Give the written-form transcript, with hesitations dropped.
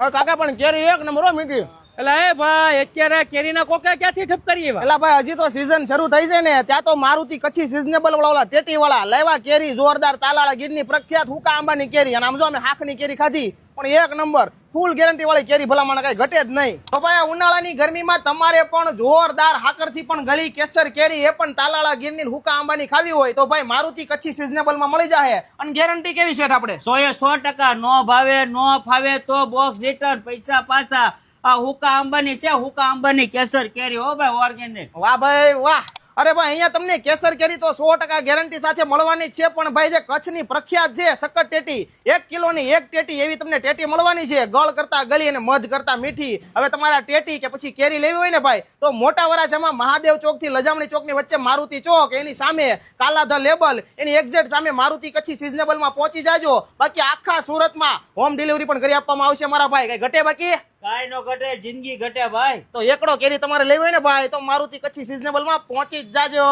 કાકા પણ કેરી એક નંબર હો મીઠી. એટલે એ ભાઈ અત્યારે કેરીના કોકા ક્યાંથી ઠપ કરી એવા? એલા ભાઈ હજી તો સીઝન શરૂ થઈ છે ને, ત્યાં તો મારુતિ કચ્છી સિઝનેબલ વાળા ટેટી વાળા લેવા કેરી જોરદાર તાલાળા ગીરની પ્રખ્યાત હુકા આંબાની કેરી. અને આમ જો અમે હાખની કેરી ખાધી પણ એક નંબર ફૂલ ગેરંટી વાળી કેરી ભલામણ કઈ ઘટે જ નહીં. તો ભાઈ ઉનાળાની ગરમીમાં તમારે પણ જોરદાર હાકરથી પણ ગળી કેસર કેરી એ પણ તાલાળા ગીરની હુકા આંબાની ખાવી હોય તો ભાઈ મારુતિ કચ્છી સિઝનેબલ માં મળી જાય. અને ગેરંટી કેવી છે આપણે? 100% નો ભાવે નો ફાવે તો બોક્સ રિટર્ન, પૈસા પાછા. આ હુકા આંબાની છે, હુકા આંબાની કેસર કેરી હો ભાઈ ઓર્ગેનિક. વાહ ભાઈ વાહ. અરે ભાઈ અહીંયા તમને કેસર કેરી તો 100% ગેરંટી સાથે મળવાની જ છે. પણ ભાઈ જે કચ્છની પ્રખ્યાત છે સખત ટેટી, 1 કિલોની એક ટેટી એવી તમને ટેટી મળવાની છે. ગળ કરતા ગળી અને મધ કરતા મીઠી. હવે તમારા ટેટી કે પછી કેરી લેવી હોય ને ભાઈ તો મોટા વરાછામાં મહાદેવ ચોક થી લજામણી ચોક ની વચ્ચે મારુતિ ચોક, એની સામે કાલા ધ લેબલ, એની એક્ઝેક્ટ સામે મારુતિ કચ્છી સિઝનેબલ માં પહોંચી જાજો. બાકી આખા સુરતમાં હોમ ડિલિવરી પણ કરી આપવામાં આવશે મારા ભાઈ. કઈ ઘટે બાકી? કાઈ નો ઘટે, જિંદગી ઘટે ભાઈ. તો એકડો કેરી તમારે લેવી હોય ને ભાઈ તો મારુતિ કચ્છી સિઝનેબલ માં પહોંચી જ જાજો.